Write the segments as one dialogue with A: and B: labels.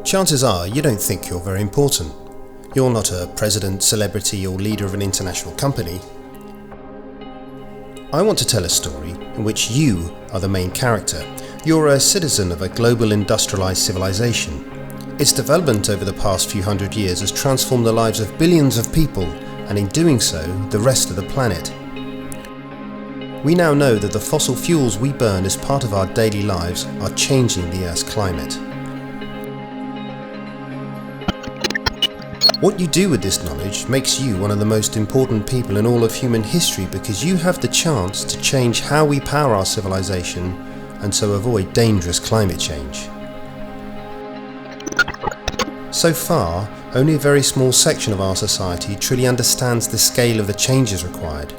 A: Chances are you don't think you're very important. You're not a president, celebrity, or leader of an international company. I want to tell a story in which you are the main character. You're a citizen of a global industrialized civilization. Its development over the past few hundred years has transformed the lives of billions of people, and in doing so, the rest of the planet. We now know that the fossil fuels we burn as part of our daily lives are changing the Earth's climate. What you do with this knowledge makes you one of the most important people in all of human history, because you have the chance to change how we power our civilization and so avoid dangerous climate change. So far, only a very small section of our society truly understands the scale of the changes required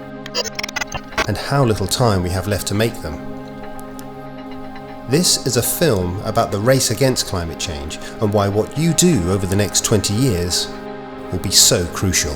A: and how little time we have left to make them. This is a film about the race against climate change and why what you do over the next 20 years will be so crucial.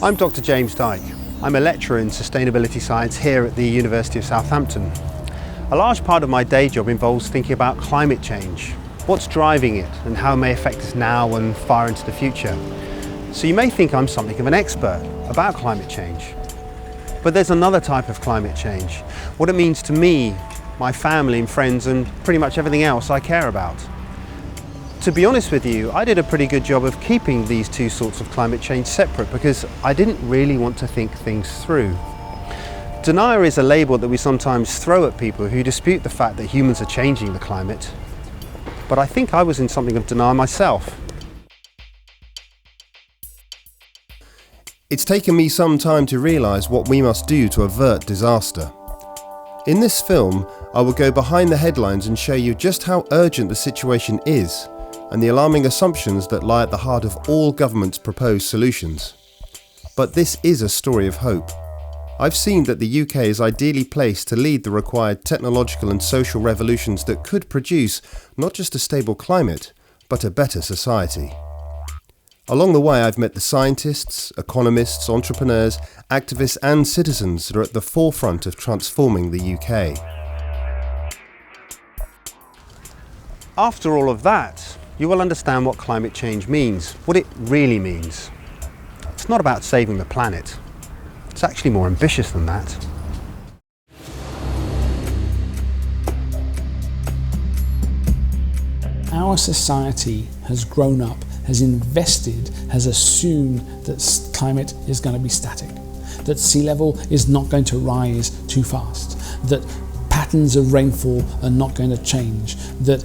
B: I'm Dr. James Dyke. I'm a lecturer in sustainability science here at the University of Southampton. A large part of my day job involves thinking about climate change, what's driving it and how it may affect us now and far into the future. So you may think I'm something of an expert about climate change. But there's another type of climate change, what it means to me, my family and friends, and pretty much everything else I care about. To be honest with you, I did a pretty good job of keeping these two sorts of climate change separate because I didn't really want to think things through. Denier is a label that we sometimes throw at people who dispute the fact that humans are changing the climate. But I think I was in something of denial myself.
A: It's taken me some time to realise what we must do to avert disaster. In this film, I will go behind the headlines and show you just how urgent the situation is and the alarming assumptions that lie at the heart of all governments' proposed solutions. But this is a story of hope. I've seen that the UK is ideally placed to lead the required technological and social revolutions that could produce not just a stable climate, but a better society. Along the way, I've met the scientists, economists, entrepreneurs, activists and citizens that are at the forefront of transforming the UK.
B: After all of that, you will understand what climate change means, what it really means. It's not about saving the planet. It's actually more ambitious than that.
C: Our society has grown up, has invested, has assumed that climate is going to be static, that sea level is not going to rise too fast, that patterns of rainfall are not going to change, that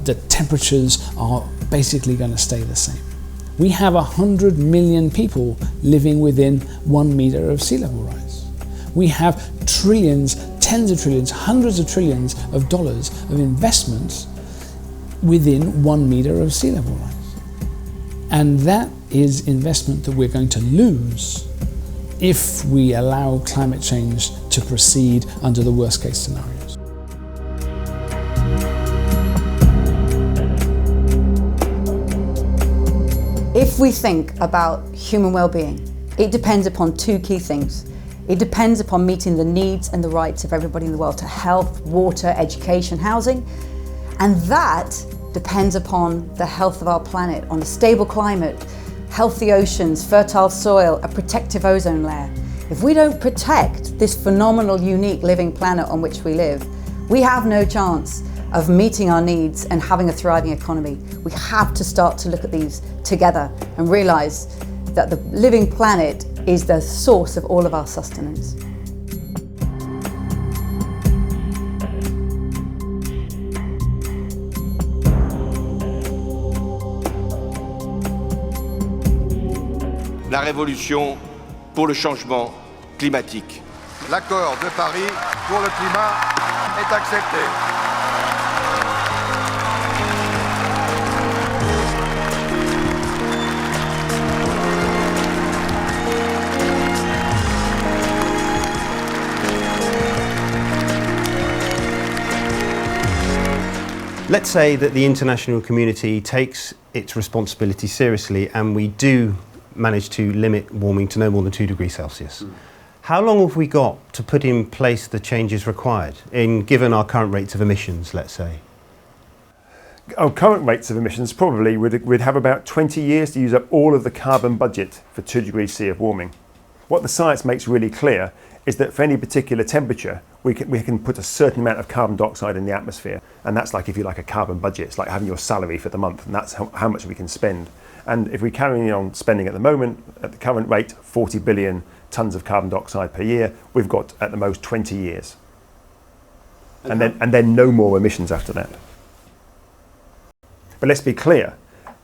C: the temperatures are basically going to stay the same. We have 100 million people living within 1 meter of sea level rise. We have trillions, tens of trillions, hundreds of trillions of dollars of investments within 1 meter of sea level rise. And that is investment that we're going to lose if we allow climate change to proceed under the worst case scenarios.
D: If we think about human well-being, it depends upon two key things. It depends upon meeting the needs and the rights of everybody in the world to health, water, education, housing, and that depends upon the health of our planet, on a stable climate, healthy oceans, fertile soil, a protective ozone layer. If we don't protect this phenomenal, unique living planet on which we live, we have no chance of meeting our needs and having a thriving economy. We have to start to look at these together and realise that the living planet is the source of all of our sustenance.
E: La révolution pour le changement climatique.
F: L'accord de Paris pour le climat est accepté.
B: let's say that the international community takes its responsibility seriously and we do manage to limit warming to no more than 2 degrees Celsius. How long have we got to put in place the changes required, given our current rates of emissions, let's say?
G: Our current rates of emissions probably we'd have about 20 years to use up all of the carbon budget for 2 degrees C of warming. What the science makes really clear is that for any particular temperature, we can put a certain amount of carbon dioxide in the atmosphere. And that's like, if you like, a carbon budget. It's like having your salary for the month, and that's how much we can spend. And if we carry on spending at the moment, at the current rate, 40 billion tonnes of carbon dioxide per year, we've got at the most 20 years. And then no more emissions after that. But let's be clear,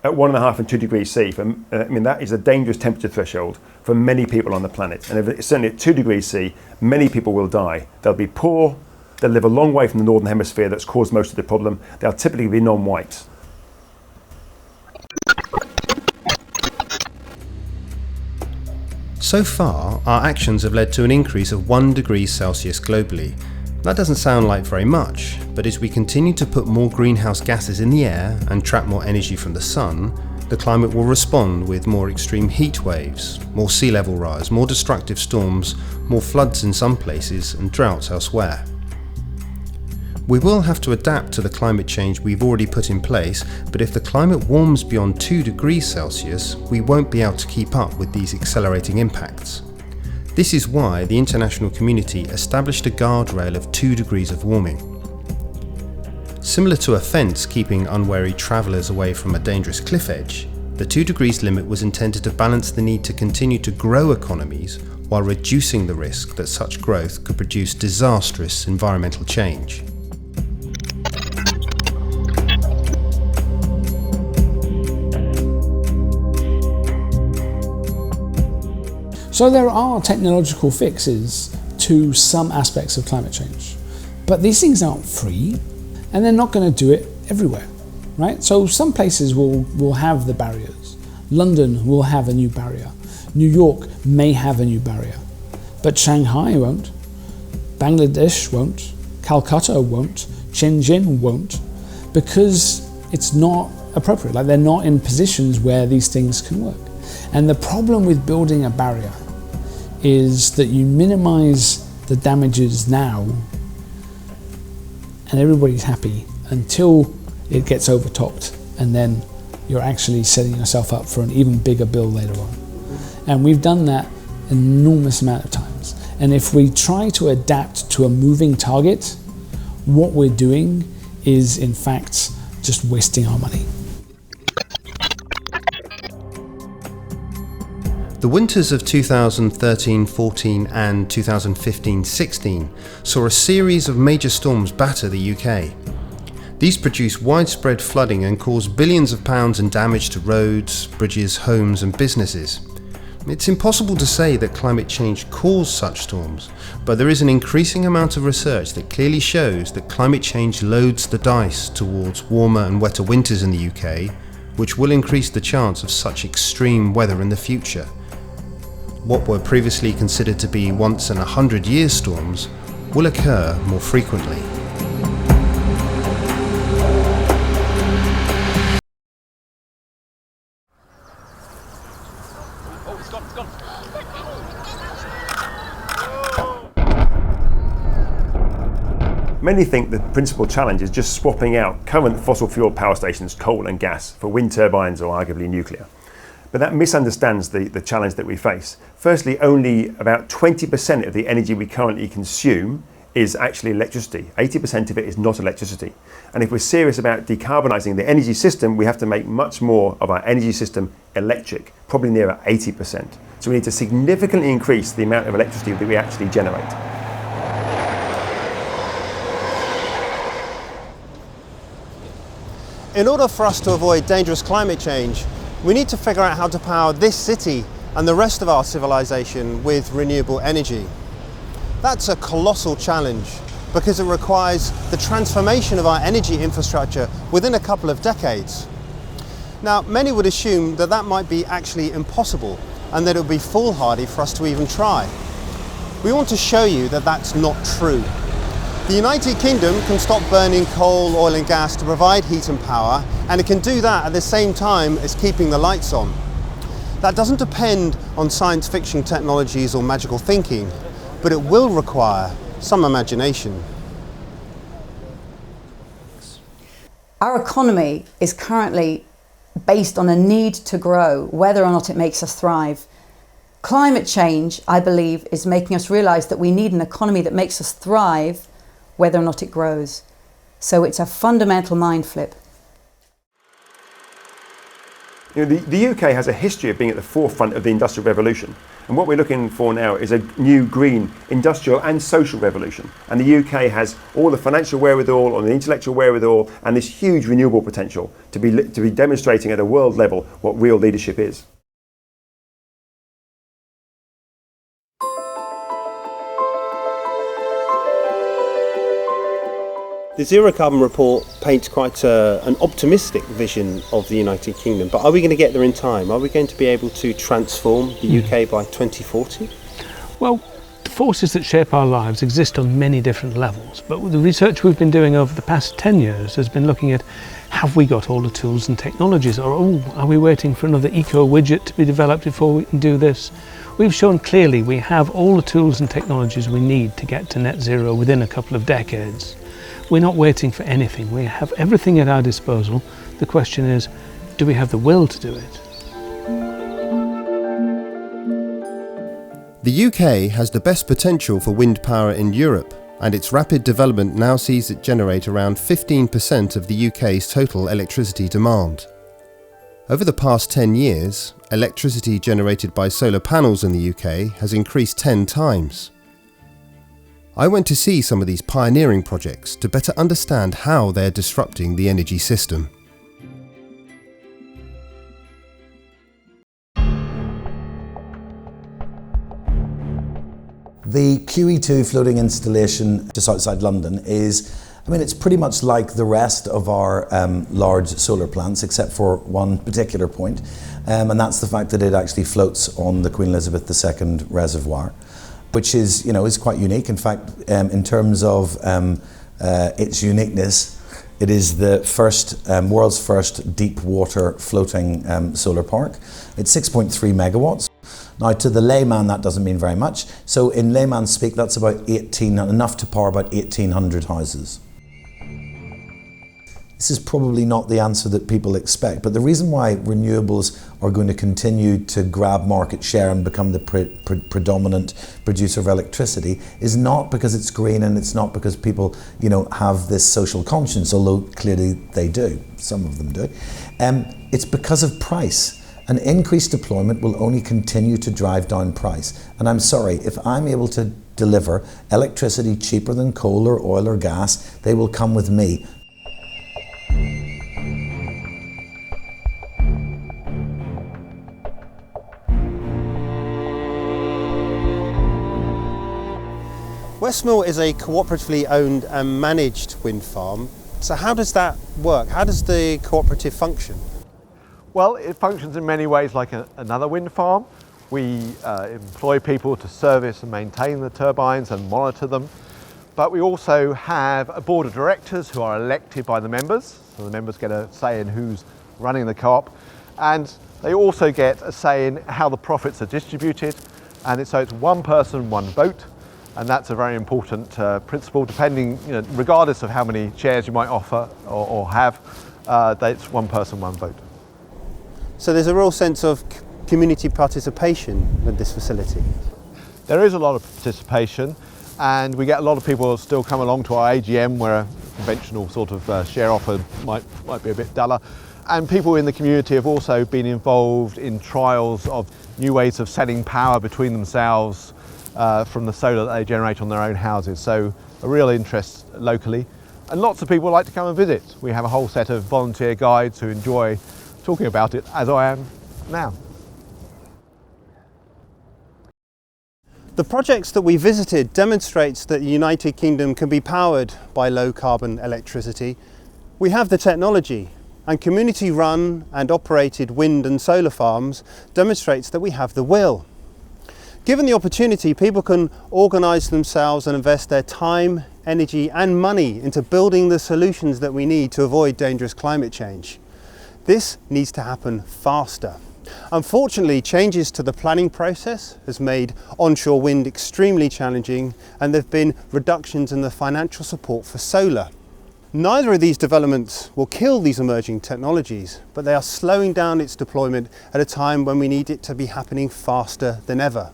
G: at 1.5 and 2 degrees C, that is a dangerous temperature threshold for many people on the planet. And if it's certainly at 2 degrees C, many people will die. They'll be poor, they'll live a long way from the northern hemisphere that's caused most of the problem. They'll typically be non-white.
A: So far, our actions have led to an increase of 1 degree Celsius globally. That doesn't sound like very much, but as we continue to put more greenhouse gases in the air and trap more energy from the sun, the climate will respond with more extreme heat waves, more sea level rise, more destructive storms, more floods in some places and droughts elsewhere. We will have to adapt to the climate change we've already put in place, but if the climate warms beyond 2 degrees Celsius, we won't be able to keep up with these accelerating impacts. This is why the international community established a guardrail of 2 degrees of warming. Similar to a fence keeping unwary travellers away from a dangerous cliff edge, the 2 degrees limit was intended to balance the need to continue to grow economies while reducing the risk that such growth could produce disastrous environmental change.
C: So there are technological fixes to some aspects of climate change, but these things aren't free and they're not going to do it everywhere, right? So some places will have the barriers. London will have a new barrier. New York may have a new barrier, but Shanghai won't, Bangladesh won't, Calcutta won't, Shenzhen won't, because it's not appropriate. Like, they're not in positions where these things can work. And the problem with building a barrier is that you minimize the damages now and everybody's happy until it gets overtopped, and then you're actually setting yourself up for an even bigger bill later on. And we've done that an enormous amount of times. And if we try to adapt to a moving target, what we're doing is in fact just wasting our money.
A: The winters of 2013-14 and 2015-16 saw a series of major storms batter the UK. These produced widespread flooding and caused billions of pounds in damage to roads, bridges, homes and businesses. It's impossible to say that climate change caused such storms, but there is an increasing amount of research that clearly shows that climate change loads the dice towards warmer and wetter winters in the UK, which will increase the chance of such extreme weather in the future. What were previously considered to be once in 100-year storms will occur more frequently.
G: Many think the principal challenge is just swapping out current fossil fuel power stations, coal and gas, for wind turbines or arguably nuclear. But that misunderstands the challenge that we face. Firstly, only about 20% of the energy we currently consume is actually electricity. 80% of it is not electricity. And if we're serious about decarbonising the energy system, we have to make much more of our energy system electric, probably nearer 80%. So we need to significantly increase the amount of electricity that we actually generate.
B: In order for us to avoid dangerous climate change, we need to figure out how to power this city and the rest of our civilization with renewable energy. That's a colossal challenge because it requires the transformation of our energy infrastructure within a couple of decades. Now, many would assume that that might be actually impossible and that it would be foolhardy for us to even try. We want to show you that that's not true.
A: The United Kingdom can stop burning coal, oil and gas to provide heat and power, and it can do that at the same time as keeping the lights on. That doesn't depend on science fiction technologies or magical thinking, but it will require some imagination.
D: Our economy is currently based on a need to grow, whether or not it makes us thrive. Climate change, I believe, is making us realise that we need an economy that makes us thrive, whether or not it grows. So it's a fundamental mind flip.
G: You know, the UK has a history of being at the forefront of the Industrial Revolution, and what we're looking for now is a new green industrial and social revolution. And the UK has all the financial wherewithal, or the intellectual wherewithal, and this huge renewable potential to be demonstrating at a world level what real leadership is.
A: The Zero Carbon Report paints quite an optimistic vision of the United Kingdom, but are we going to get there in time? Are we going to be able to transform the UK by 2040?
C: Well, the forces that shape our lives exist on many different levels, but the research we've been doing over the past 10 years has been looking at, have we got all the tools and technologies, or are we waiting for another eco widget to be developed before we can do this? We've shown clearly we have all the tools and technologies we need to get to net zero within a couple of decades. We're not waiting for anything. We have everything at our disposal. The question is, do we have the will to do it?
A: The UK has the best potential for wind power in Europe, and its rapid development now sees it generate around 15% of the UK's total electricity demand. Over the past 10 years, electricity generated by solar panels in the UK has increased 10 times. I went to see some of these pioneering projects to better understand how they're disrupting the energy system.
H: The QE2 floating installation just outside London is, it's pretty much like the rest of our large solar plants, except for one particular point, and that's the fact that it actually floats on the Queen Elizabeth II reservoir, which is, is quite unique. In fact, in terms of its uniqueness, it is the world's first deep water floating solar park. It's 6.3 megawatts. Now, to the layman, that doesn't mean very much. So in layman speak, that's about enough to power about 1,800 houses. This is probably not the answer that people expect, but the reason why renewables are going to continue to grab market share and become the predominant producer of electricity is not because it's green, and it's not because people, have this social conscience, although clearly they do, some of them do. It's because of price. An increased deployment will only continue to drive down price. And I'm sorry, if I'm able to deliver electricity cheaper than coal or oil or gas, they will come with me.
A: Westmill is a cooperatively owned and managed wind farm. So how does that work? How does the cooperative function?
I: Well, it functions in many ways like another wind farm. We employ people to service and maintain the turbines and monitor them. But we also have a board of directors who are elected by the members. So the members get a say in who's running the co-op. And they also get a say in how the profits are distributed. And so it's one person, one vote. And that's a very important principle, depending, regardless of how many shares you might offer or have, that's one person, one vote.
A: So there's a real sense of community participation with this facility.
I: There is a lot of participation, and we get a lot of people who still come along to our AGM, where a conventional sort of share offer might be a bit duller. And people in the community have also been involved in trials of new ways of selling power between themselves from the solar that they generate on their own houses. So a real interest locally. And lots of people like to come and visit. We have a whole set of volunteer guides who enjoy talking about it, as I am now.
A: The projects that we visited demonstrates that the United Kingdom can be powered by low carbon electricity. We have the technology, and community run and operated wind and solar farms demonstrates that we have the will.
B: Given the opportunity, people can organise themselves and invest their time, energy and money into building the solutions that we need to avoid dangerous climate change. This needs to happen faster. Unfortunately, changes to the planning process has made onshore wind extremely challenging, and there have been reductions in the financial support for solar. Neither of these developments will kill these emerging technologies, but they are slowing down its deployment at a time when we need it to be happening faster than ever.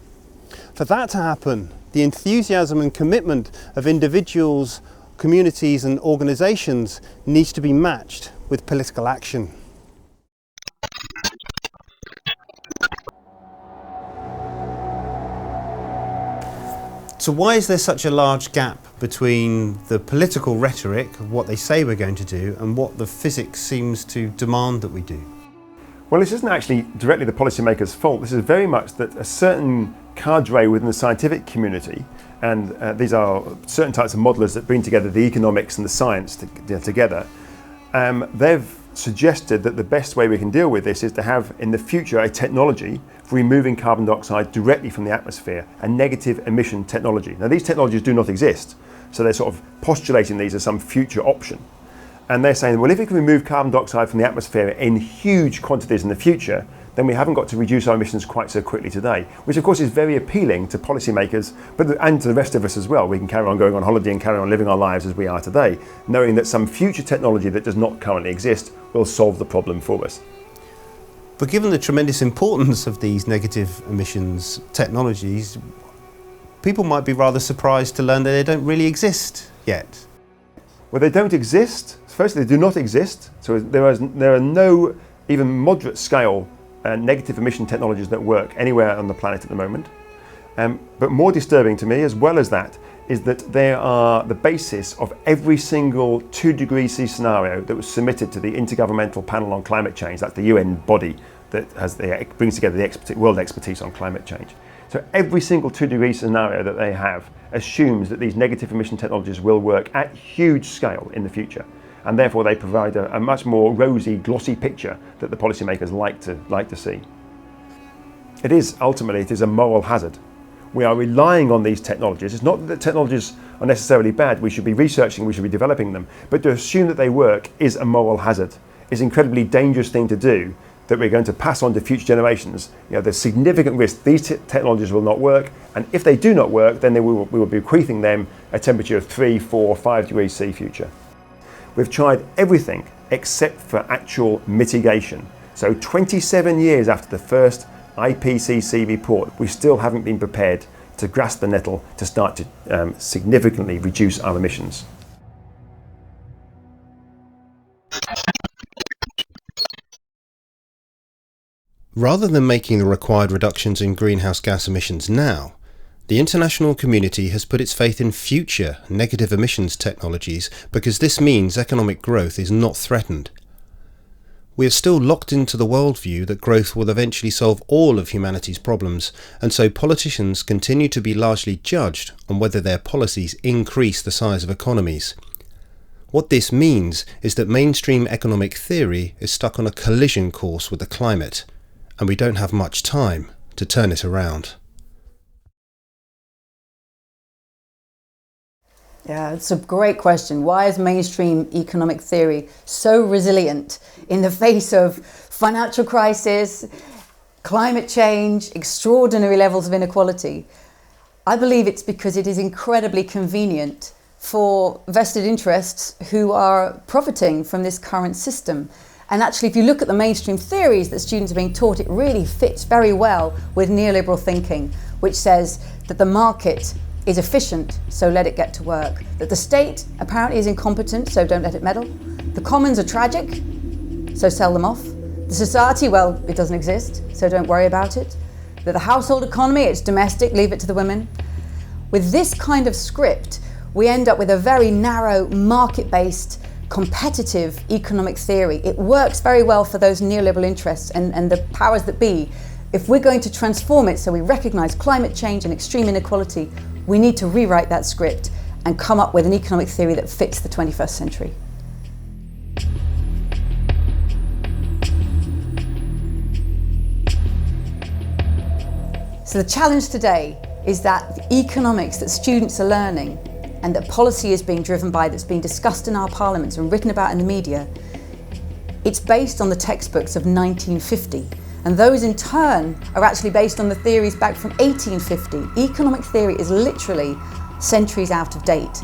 B: For that to happen, the enthusiasm and commitment of individuals, communities and organisations needs to be matched with political action. So why is there such a large gap between the political rhetoric of what they say we're going to do and what the physics seems to demand that we do?
G: Well, this isn't actually directly the policymakers' fault. This is very much that a certain cadre within the scientific community, and these are certain types of modelers that bring together the economics and the science together, they've suggested that the best way we can deal with this is to have in the future a technology for removing carbon dioxide directly from the atmosphere, a negative emission technology. Now these technologies do not exist, so they're sort of postulating these as some future option. And they're saying, well, if we can remove carbon dioxide from the atmosphere in huge quantities in the future, then we haven't got to reduce our emissions quite so quickly today, which of course is very appealing to policymakers, and to the rest of us as well. We can carry on going on holiday and carry on living our lives as we are today, knowing that some future technology that does not currently exist will solve the problem for us.
B: But given the tremendous importance of these negative emissions technologies, people might be rather surprised to learn that they don't really exist yet.
G: Well, they don't exist. Firstly, they do not exist. So there are no even moderate scale negative emission technologies that work anywhere on the planet at the moment. But more disturbing to me, as well as that, is that they are the basis of every single 2°C scenario that was submitted to the Intergovernmental Panel on Climate Change. That's the UN body that brings together the world expertise on climate change. So every single 2° scenario that they have assumes that these negative emission technologies will work at huge scale in the future. And therefore they provide a much more rosy, glossy picture that the policymakers like to see. It is a moral hazard. We are relying on these technologies. It's not that the technologies are necessarily bad. We should be researching, we should be developing them. But to assume that they work is a moral hazard. It's an incredibly dangerous thing to do that we're going to pass on to future generations. There's significant risk these technologies will not work. And if they do not work, then we will be bequeathing them a temperature of 3, 4, 5°C future. We've tried everything except for actual mitigation. So 27 years after the first IPCC report, we still haven't been prepared to grasp the nettle to start to significantly reduce our emissions.
A: Rather than making the required reductions in greenhouse gas emissions now, the international community has put its faith in future negative emissions technologies because this means economic growth is not threatened. We are still locked into the worldview that growth will eventually solve all of humanity's problems, and so politicians continue to be largely judged on whether their policies increase the size of economies. What this means is that mainstream economic theory is stuck on a collision course with the climate, and we don't have much time to turn it around.
D: Yeah, it's a great question. Why is mainstream economic theory so resilient in the face of financial crisis, climate change, extraordinary levels of inequality? I believe it's because it is incredibly convenient for vested interests who are profiting from this current system. And actually, if you look at the mainstream theories that students are being taught, it really fits very well with neoliberal thinking, which says that the market is efficient, so let it get to work. That the state apparently is incompetent, so don't let it meddle. The commons are tragic, so sell them off. The society, well, it doesn't exist, so don't worry about it. That the household economy, it's domestic, leave it to the women. With this kind of script, we end up with a very narrow, market-based, competitive economic theory. It works very well for those neoliberal interests and the powers that be. If we're going to transform it so we recognise climate change and extreme inequality, we need to rewrite that script and come up with an economic theory that fits the 21st century. So the challenge today is that the economics that students are learning and that policy is being driven by, that's being discussed in our parliaments and written about in the media, it's based on the textbooks of 1950. And those in turn are actually based on the theories back from 1850. Economic theory is literally centuries out of date.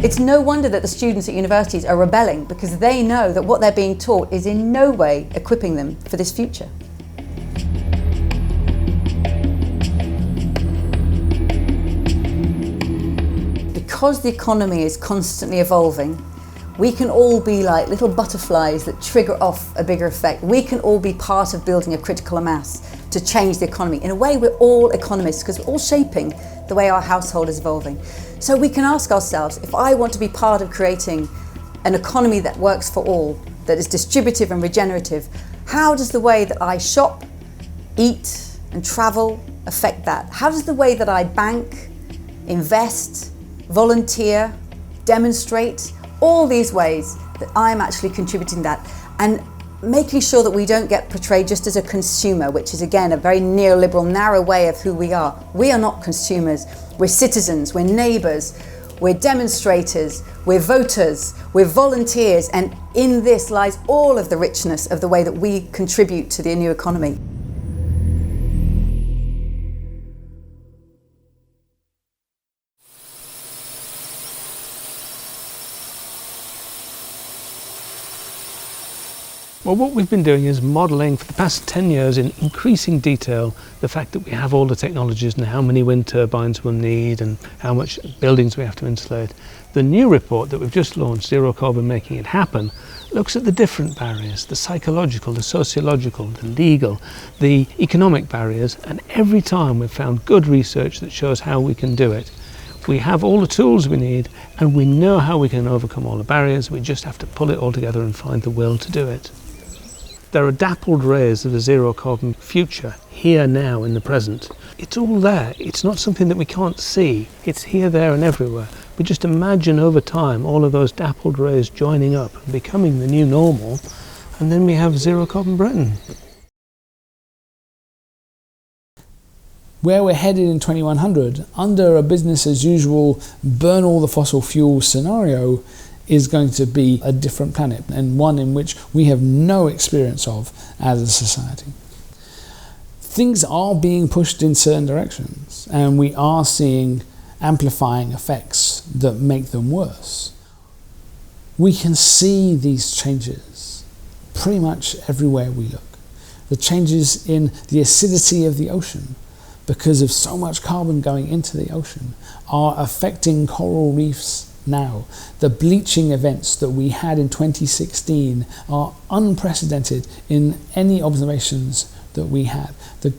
D: It's no wonder that the students at universities are rebelling, because they know that what they're being taught is in no way equipping them for this future. Because the economy is constantly evolving, we can all be like little butterflies that trigger off a bigger effect. We can all be part of building a critical mass to change the economy. In a way, we're all economists because we're all shaping the way our household is evolving. So we can ask ourselves, if I want to be part of creating an economy that works for all, that is distributive and regenerative, how does the way that I shop, eat and travel affect that? How does the way that I bank, invest, volunteer, demonstrate, all these ways that I'm actually contributing that, and making sure that we don't get portrayed just as a consumer, which is again a very neoliberal, narrow way of who we are. We are not consumers, we're citizens, we're neighbours, we're demonstrators, we're voters, we're volunteers, and in this lies all of the richness of the way that we contribute to the new economy.
C: Well, what we've been doing is modelling for the past 10 years in increasing detail the fact that we have all the technologies and how many wind turbines we'll need and how much buildings we have to insulate. The new report that we've just launched, Zero Carbon Making It Happen, looks at the different barriers, the psychological, the sociological, the legal, the economic barriers, and every time we've found good research that shows how we can do it. We have all the tools we need and we know how we can overcome all the barriers. We just have to pull it all together and find the will to do it. There are dappled rays of a zero carbon future here now in the present. It's all there. It's not something that we can't see. It's here, there and everywhere. We just imagine over time all of those dappled rays joining up and becoming the new normal, and then we have zero carbon Britain. Where we're headed in 2100, under a business as usual, burn all the fossil fuel scenario, is going to be a different planet, and one in which we have no experience of as a society. Things are being pushed in certain directions, and we are seeing amplifying effects that make them worse. We can see these changes pretty much everywhere we look. The changes in the acidity of the ocean, because of so much carbon going into the ocean, are affecting coral reefs now. The bleaching events that we had in 2016 are unprecedented in any observations that we had. The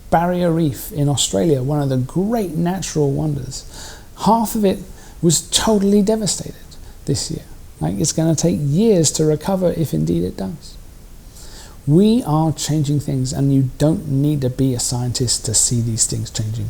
C: barrier reef in Australia, one of the great natural wonders, half of it was totally devastated this year. It's going to take years to recover if indeed it does. We are changing things, and you don't need to be a scientist to see these things changing.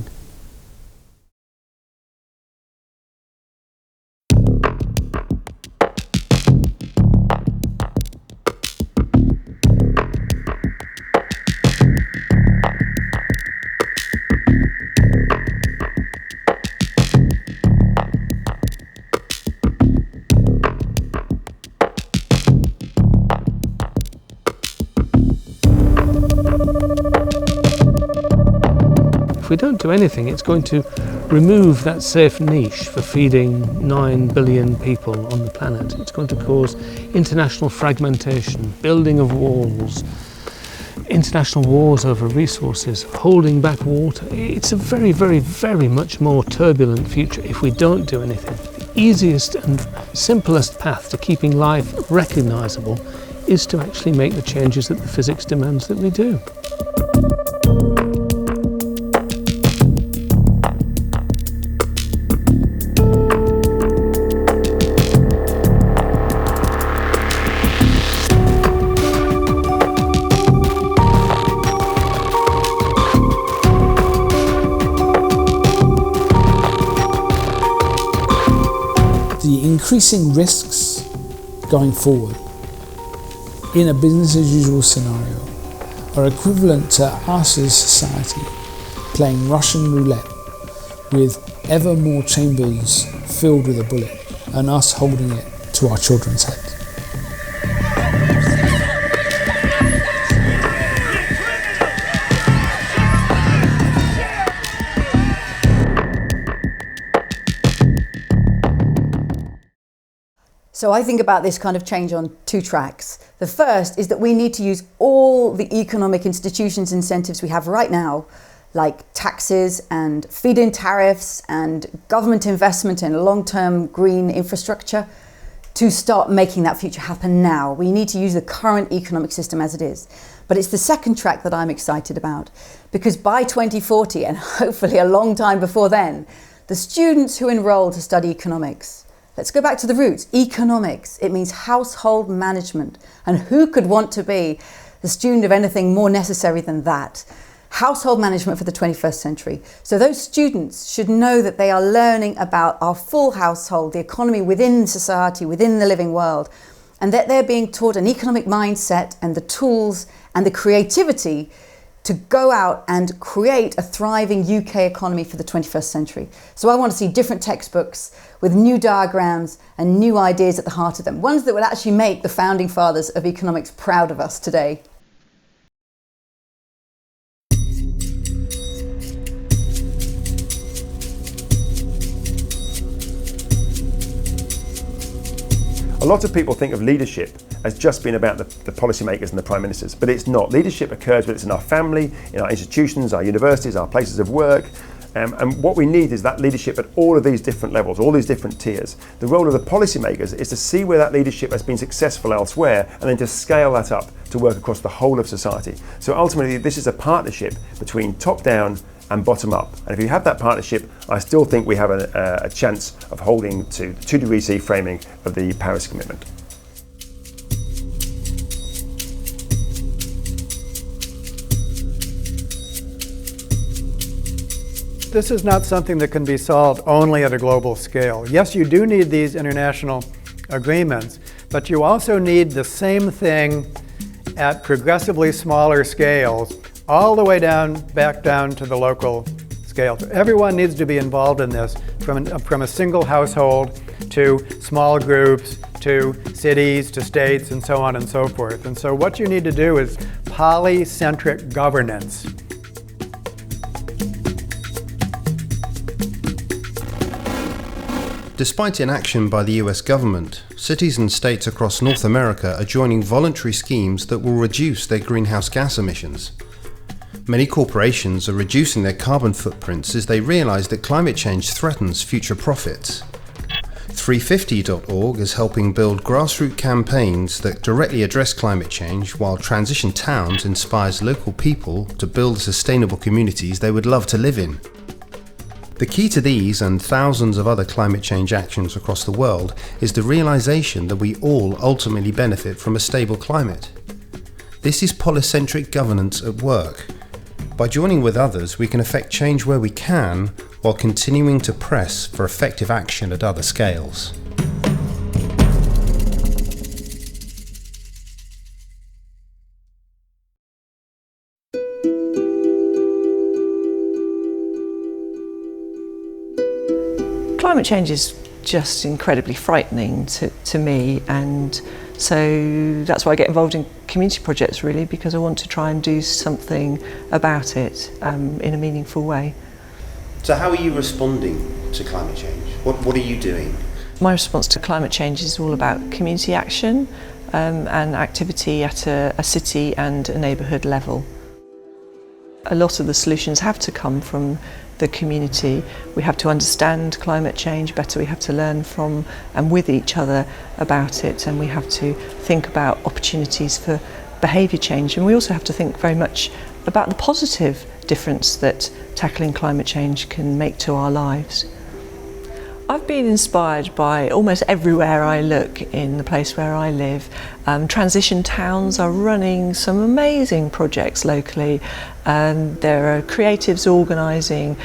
C: If we don't do anything, it's going to remove that safe niche for feeding 9 billion people on the planet. It's going to cause international fragmentation, building of walls, international wars over resources, holding back water. It's a very, very, very much more turbulent future if we don't do anything. The easiest and simplest path to keeping life recognisable is to actually make the changes that the physics demands that we do. Increasing risks going forward in a business as usual scenario are equivalent to us as society playing Russian roulette with ever more chambers filled with a bullet and us holding it to our children's heads.
D: So I think about this kind of change on two tracks. The first is that we need to use all the economic institutions incentives we have right now, like taxes and feed-in tariffs and government investment in long-term green infrastructure, to start making that future happen now. We need to use the current economic system as it is. But it's the second track that I'm excited about, because by 2040, and hopefully a long time before then, the students who enroll to study economics, let's go back to the roots. Economics, it means household management. And who could want to be the student of anything more necessary than that? Household management for the 21st century. So those students should know that they are learning about our full household, the economy within society, within the living world, and that they're being taught an economic mindset and the tools and the creativity to go out and create a thriving UK economy for the 21st century. So I want to see different textbooks with new diagrams and new ideas at the heart of them, ones that would actually make the founding fathers of economics proud of us today.
G: A lot of people think of leadership as just being about the policymakers and the prime ministers, but it's not. Leadership occurs whether it's in our family, in our institutions, our universities, our places of work, and what we need is that leadership at all of these different levels, all these different tiers. The role of the policymakers is to see where that leadership has been successful elsewhere and then to scale that up to work across the whole of society. So ultimately this is a partnership between top down and bottom up. And if you have that partnership, I still think we have a chance of holding to the 2 degrees C framing of the Paris commitment.
J: This is not something that can be solved only at a global scale. Yes, you do need these international agreements, but you also need the same thing at progressively smaller scales, all the way back down to the local scale. So everyone needs to be involved in this, from a single household to small groups, to cities, to states, and so on and so forth. And so what you need to do is polycentric governance.
A: Despite inaction by the US government, cities and states across North America are joining voluntary schemes that will reduce their greenhouse gas emissions. Many corporations are reducing their carbon footprints as they realise that climate change threatens future profits. 350.org is helping build grassroots campaigns that directly address climate change, while Transition Towns inspires local people to build the sustainable communities they would love to live in. The key to these and thousands of other climate change actions across the world is the realisation that we all ultimately benefit from a stable climate. This is polycentric governance at work. By joining with others, we can effect change where we can, while continuing to press for effective action at other scales.
K: Climate change is just incredibly frightening to me, and so that's why I get involved in community projects, really, because I want to try and do something about it in a meaningful way.
A: So how are you responding to climate change? What are you doing?
K: My response to climate change is all about community action and activity at a city and a neighbourhood level. A lot of the solutions have to come from the community. We have to understand climate change better, we have to learn from and with each other about it, and we have to think about opportunities for behaviour change, and we also have to think very much about the positive difference that tackling climate change can make to our lives. I've been inspired by almost everywhere I look in the place where I live. Transition Towns are running some amazing projects locally. There are creatives organising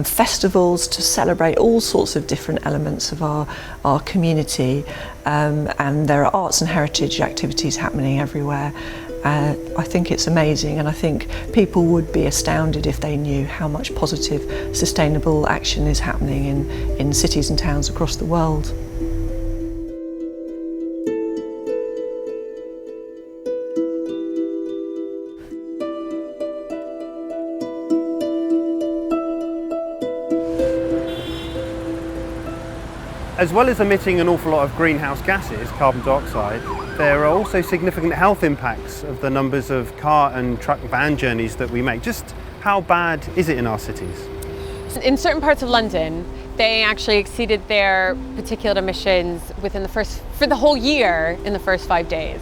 K: festivals to celebrate all sorts of different elements of our community. And there are arts and heritage activities happening everywhere. I think it's amazing, and I think people would be astounded if they knew how much positive, sustainable action is happening in cities and towns across the world.
B: As well as emitting an awful lot of greenhouse gases, carbon dioxide, there are also significant health impacts of the numbers of car and truck van journeys that we make. Just how bad is it in our cities?
L: In certain parts of London, they actually exceeded their particulate emissions for the whole year in the first 5 days.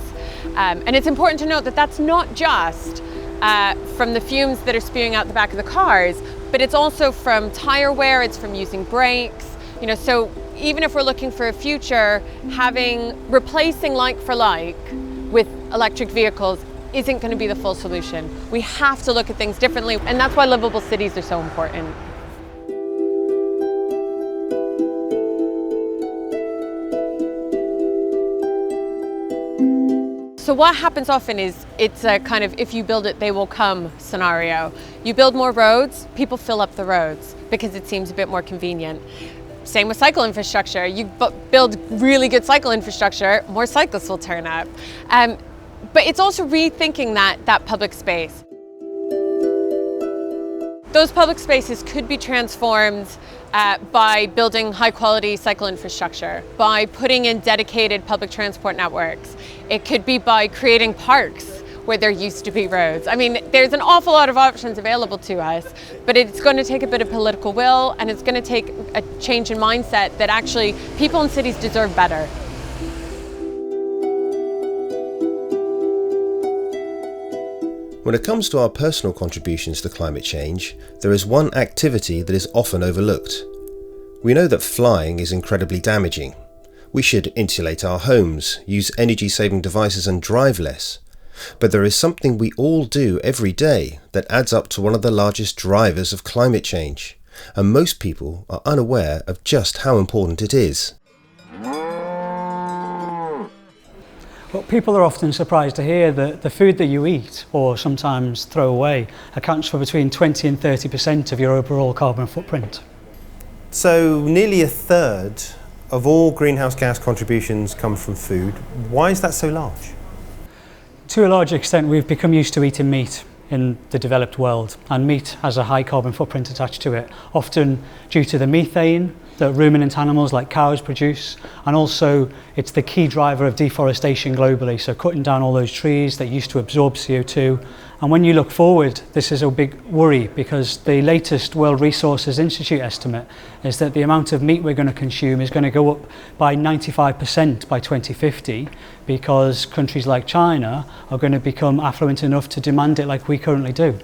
L: And it's important to note that that's not just from the fumes that are spewing out the back of the cars, but it's also from tire wear, it's from using brakes, so even if we're looking for a future, replacing like for like with electric vehicles isn't going to be the full solution. We have to look at things differently, and that's why livable cities are so important. So what happens often is it's a kind of if you build it, they will come scenario. You build more roads, people fill up the roads because it seems a bit more convenient. Same with cycle infrastructure. You build really good cycle infrastructure, more cyclists will turn up. But it's also rethinking that public space. Those public spaces could be transformed by building high quality cycle infrastructure, by putting in dedicated public transport networks. It could be by creating parks where there used to be roads. I mean, there's an awful lot of options available to us, but it's going to take a bit of political will, and it's going to take a change in mindset that actually people in cities deserve better.
A: When it comes to our personal contributions to climate change, there is one activity that is often overlooked. We know that flying is incredibly damaging. We should insulate our homes, use energy-saving devices and drive less. But there is something we all do every day that adds up to one of the largest drivers of climate change, and most people are unaware of just how important it is.
M: Well, people are often surprised to hear that the food that you eat, or sometimes throw away, accounts for between 20 and 30% of your overall carbon footprint.
B: So nearly a third of all greenhouse gas contributions come from food. Why is that so large?
M: To a large extent, we've become used to eating meat in the developed world, and meat has a high carbon footprint attached to it, often due to the methane that ruminant animals like cows produce, and also it's the key driver of deforestation globally, so cutting down all those trees that used to absorb CO2. And when you look forward, this is a big worry, because the latest World Resources Institute estimate is that the amount of meat we're going to consume is going to go up by 95% by 2050, because countries like China are going to become affluent enough to demand it like we currently do.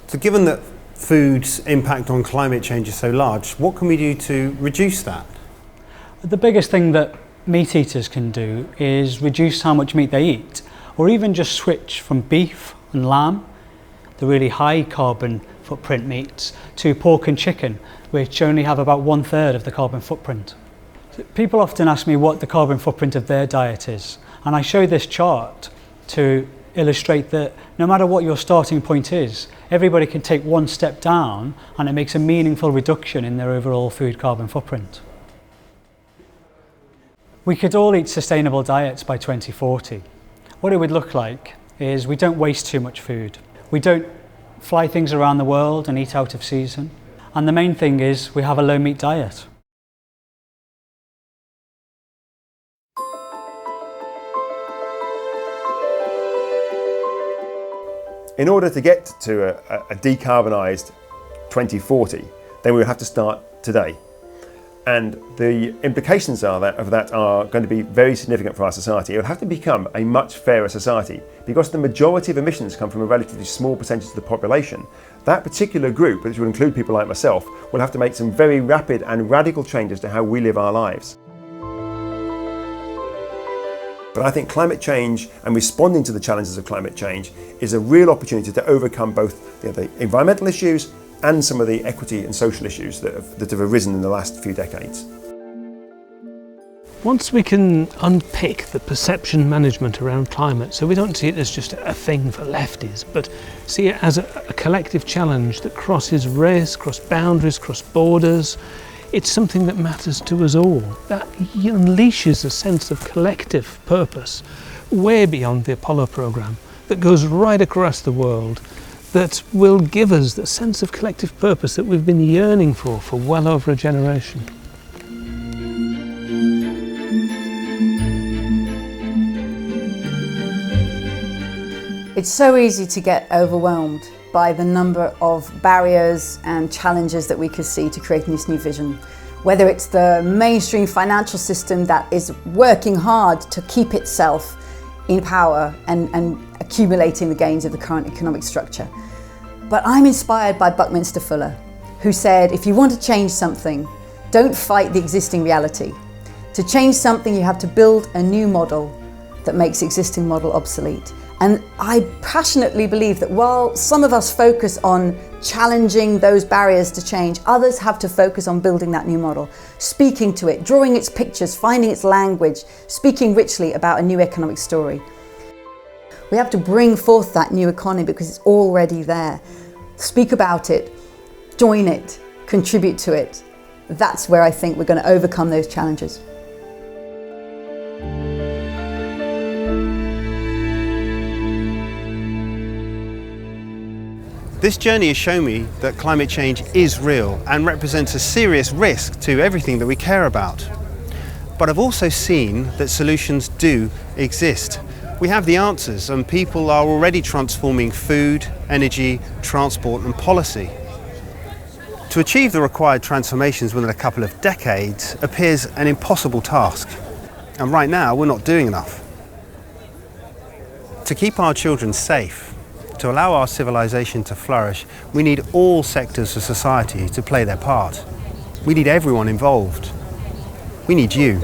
B: So given that food's impact on climate change is so large, what can we do to reduce that?
M: The biggest thing that meat eaters can do is reduce how much meat they eat, or even just switch from beef and lamb, the really high carbon footprint meats, to pork and chicken, which only have about 1/3 of the carbon footprint. People often ask me what the carbon footprint of their diet is, and I show this chart to illustrate that no matter what your starting point is, everybody can take one step down and it makes a meaningful reduction in their overall food carbon footprint. We could all eat sustainable diets by 2040. What it would look like is we don't waste too much food. We don't fly things around the world and eat out of season. And the main thing is we have a low meat diet.
G: In order to get to a decarbonised 2040, then we would have to start today. And the implications of that are going to be very significant for our society. It will have to become a much fairer society, because the majority of emissions come from a relatively small percentage of the population. That particular group, which will include people like myself, will have to make some very rapid and radical changes to how we live our lives. But I think climate change and responding to the challenges of climate change is a real opportunity to overcome both the environmental issues and some of the equity and social issues that have arisen in the last few decades.
N: Once we can unpick the perception management around climate, so we don't see it as just a thing for lefties, but see it as a collective challenge that crosses race, cross boundaries, cross borders, it's something that matters to us all. That unleashes a sense of collective purpose way beyond the Apollo programme, that goes right across the world, that will give us the sense of collective purpose that we've been yearning for well over a generation.
D: It's so easy to get overwhelmed by the number of barriers and challenges that we could see to creating this new vision. Whether it's the mainstream financial system that is working hard to keep itself in power and accumulating the gains of the current economic structure. But I'm inspired by Buckminster Fuller, who said, if you want to change something, don't fight the existing reality. To change something, you have to build a new model that makes the existing model obsolete. And I passionately believe that while some of us focus on challenging those barriers to change, others have to focus on building that new model, speaking to it, drawing its pictures, finding its language, speaking richly about a new economic story. We have to bring forth that new economy because it's already there. Speak about it, join it, contribute to it. That's where I think we're going to overcome those challenges.
B: This journey has shown me that climate change is real and represents a serious risk to everything that we care about. But I've also seen that solutions do exist. We have the answers, and people are already transforming food, energy, transport and policy. To achieve the required transformations within a couple of decades appears an impossible task. And right now we're not doing enough. To keep our children safe, to allow our civilization to flourish, we need all sectors of society to play their part. We need everyone involved. We need you.